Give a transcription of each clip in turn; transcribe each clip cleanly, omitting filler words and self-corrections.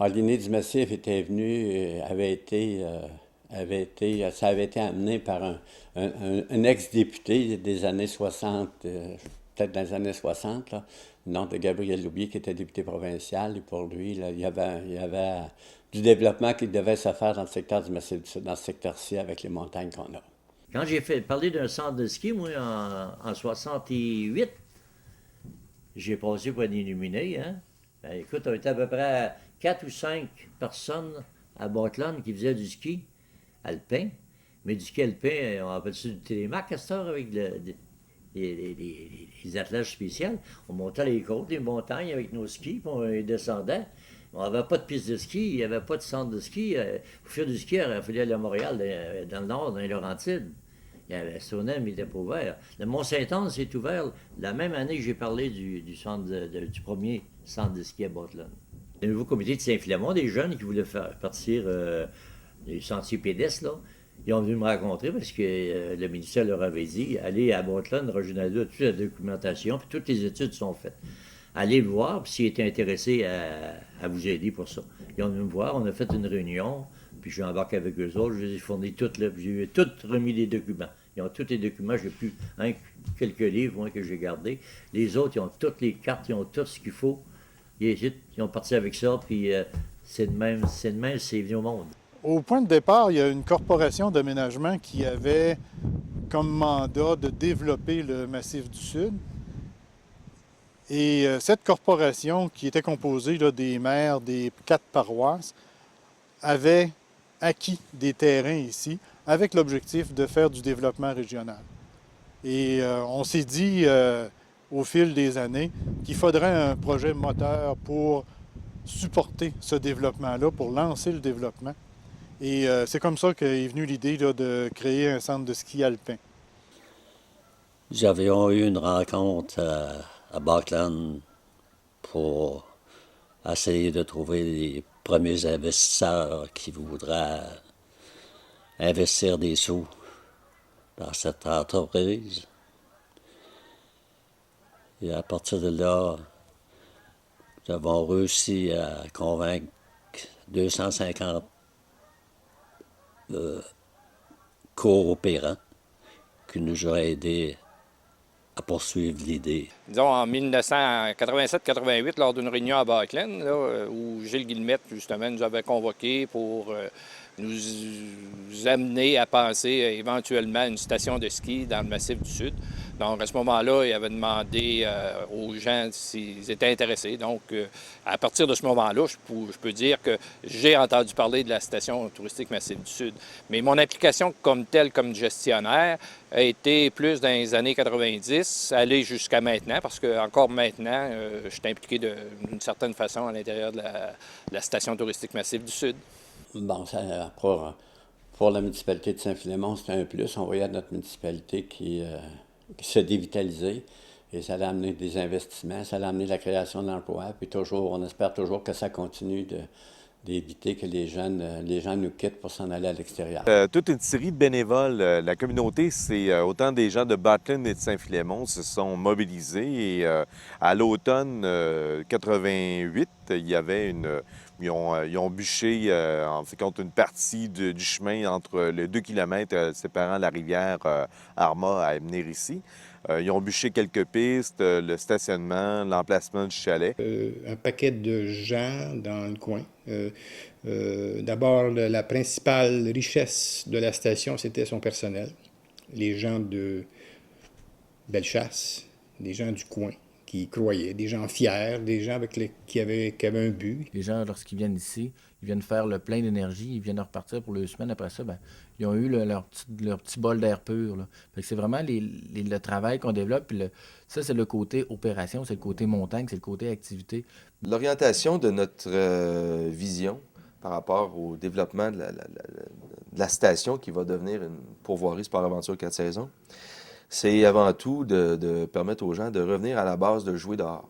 L'idée du massif était venue, ça avait été amené par un ex-député des années 60, peut-être dans les années 60, là, le nom de Gabriel Loubier, qui était député provincial. Et pour lui, là, il y avait du développement qui devait se faire dans le secteur du Massif du Sud, dans ce secteur-ci, avec les montagnes qu'on a. Quand j'ai parlé d'un centre de ski, moi, en 68, j'ai passé pour un illuminé, hein. Ben, écoute, on était à peu près 4 ou 5 personnes à Bartland qui faisaient du ski alpin. Mais du ski alpin, on appelle ça du télémark à cette heure avec les attelages spéciaux. On montait les côtes, les montagnes avec nos skis, puis on les descendait. On n'avait pas de piste de ski, il n'y avait pas de centre de ski. Pour faire du ski, il fallait aller à Montréal, dans le nord, dans les Laurentides. Stoneham n'était pas ouvert. Le Mont-Saint-Anne s'est ouvert la même année que j'ai parlé du centre du premier centre de ski à Bartland. Le nouveau comité de Saint-Philémon, des jeunes qui voulaient faire partir des sentiers pédestres, là, ils ont venu me rencontrer parce que le ministère leur avait dit allez à Bartland, Roger-Nadeau, toute la documentation, puis toutes les études sont faites. Allez le voir, puis s'ils étaient intéressés à vous aider pour ça. Ils ont venu me voir, on a fait une réunion, puis j'ai embarqué avec eux autres, je les ai fournis toutes, là, puis j'ai tout remis les documents. Ils ont tous les documents, j'ai plus quelques livres moi, que j'ai gardés. Les autres, ils ont toutes les cartes, ils ont tout ce qu'il faut. Ils ont parti avec ça, puis c'est de même, c'est venu au monde. Au point de départ, il y a une corporation d'aménagement qui avait comme mandat de développer le Massif du Sud. Et cette corporation, qui était composée là, des maires des 4 paroisses, avait acquis des terrains ici avec l'objectif de faire du développement régional. Et on s'est dit au fil des années qu'il faudrait un projet moteur pour supporter ce développement-là, pour lancer le développement. Et c'est comme ça qu'est venue l'idée là, de créer un centre de ski alpin. Nous avions eu une rencontre à Bartland pour essayer de trouver les premiers investisseurs qui voudraient investir des sous dans cette entreprise. Et à partir de là, nous avons réussi à convaincre 250 coopérants qui nous ont aidés à poursuivre l'idée. Disons, en 1987-88, lors d'une réunion à Bartland, là, où Gilles Guillemette, justement, nous avait convoqués pour nous amener à penser éventuellement à une station de ski dans le Massif du Sud. Donc, à ce moment-là, il avait demandé aux gens s'ils étaient intéressés. Donc, à partir de ce moment-là, je peux dire que j'ai entendu parler de la station touristique Massif du Sud. Mais mon implication comme telle, comme gestionnaire, a été plus dans les années 90, aller jusqu'à maintenant, parce que encore maintenant, je suis impliqué d'une certaine façon à l'intérieur de la station touristique Massif du Sud. Bon, pour la municipalité de Saint-Philémon, c'était un plus. On voyait notre municipalité qui se dévitalisait et ça allait amener des investissements, ça allait amener la création d'emplois. Puis toujours, on espère toujours que ça continue d'éviter que les gens nous quittent pour s'en aller à l'extérieur. Toute une série de bénévoles. La communauté, c'est autant des gens de Bartland et de Saint-Philémon se sont mobilisés. Et à l'automne 88, il y avait ils ont bûché, en fait, compte une partie du chemin entre les 2 kilomètres séparant la rivière Arma à venir ici. Ils ont bûché quelques pistes, le stationnement, l'emplacement du chalet. Un paquet de gens dans le coin. D'abord, la principale richesse de la station, c'était son personnel. Les gens de Bellechasse, des gens du coin qui croyaient, des gens fiers, des gens qui avaient un but. Les gens, lorsqu'ils viennent ici, ils viennent faire le plein d'énergie, ils viennent repartir pour 2 semaines. Après ça, ils ont eu leur petit bol d'air pur. Là. Fait que c'est vraiment le travail qu'on développe. Puis ça, c'est le côté opération, c'est le côté montagne, c'est le côté activité. L'orientation de notre vision par rapport au développement de la station qui va devenir une pourvoirie Sport-Aventure 4 saisons, c'est avant tout de permettre aux gens de revenir à la base de jouer dehors.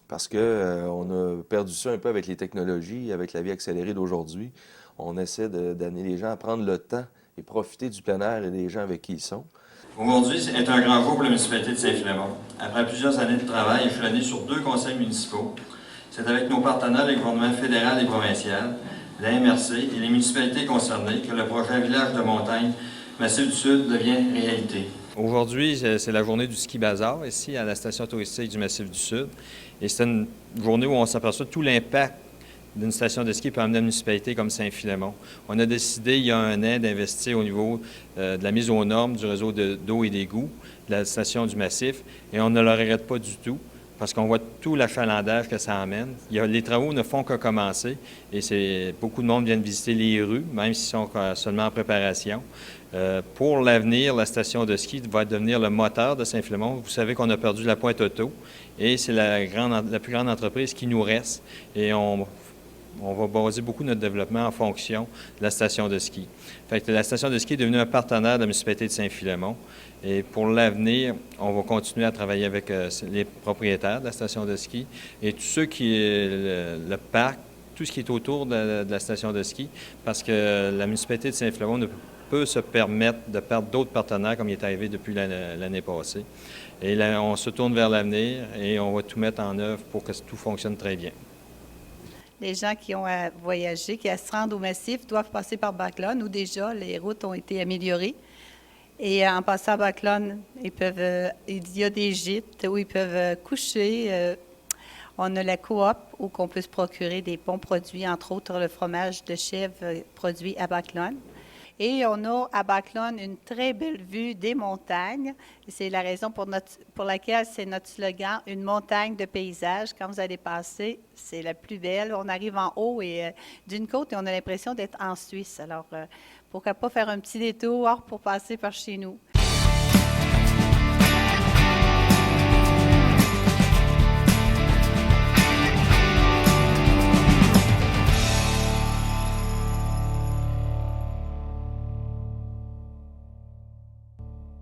Parce qu'on a perdu ça un peu avec les technologies, avec la vie accélérée d'aujourd'hui. On essaie d'amener les gens à prendre le temps et profiter du plein air et des gens avec qui ils sont. Aujourd'hui, c'est un grand jour pour la municipalité de Saint-Philémon. Après plusieurs années de travail échelonné sur 2 conseils municipaux, C'est avec nos partenaires, les gouvernements fédéral et provincial, la MRC et les municipalités concernées que le projet Village de montagne Massif du Sud devient réalité. Aujourd'hui, c'est la journée du ski bazar ici à la station touristique du Massif du Sud. Et c'est une journée où on s'aperçoit tout l'impact d'une station de ski peut amener une municipalité comme Saint-Philémon. On a décidé il y a un an d'investir au niveau de la mise aux normes du réseau d'eau et d'égouts de la station du Massif et on ne le regrette pas du tout parce qu'on voit tout l'achalandage que ça amène. Les travaux ne font que commencer et beaucoup de monde viennent visiter les rues, même s'ils sont seulement en préparation. Pour l'avenir, la station de ski va devenir le moteur de Saint-Philémon. Vous savez qu'on a perdu la Pointe Auto et c'est la plus grande entreprise qui nous reste et on va baser beaucoup notre développement en fonction de la station de ski. Fait que la station de ski est devenue un partenaire de la municipalité de Saint-Philémon. Et pour l'avenir, on va continuer à travailler avec les propriétaires de la station de ski et tous ceux qui le parc, tout ce qui est autour de la station de ski, parce que la municipalité de Saint-Philémon ne peut se permettre de perdre d'autres partenaires comme il est arrivé depuis l'année passée. Et là, on se tourne vers l'avenir et on va tout mettre en œuvre pour que tout fonctionne très bien. Les gens qui ont à voyager, qui ont à se rendre au massif, doivent passer par Backlund, où déjà les routes ont été améliorées. Et en passant à Backlund, il y a des gîtes où ils peuvent coucher. On a la coop où on peut se procurer des bons produits, entre autres le fromage de chèvre produit à Backlund. Et on a à Backlund une très belle vue des montagnes. C'est la raison pour laquelle c'est notre slogan, une montagne de paysage. Quand vous allez passer, c'est la plus belle. On arrive en haut et d'une côte et on a l'impression d'être en Suisse. Alors, pourquoi pas faire un petit détour pour passer par chez nous.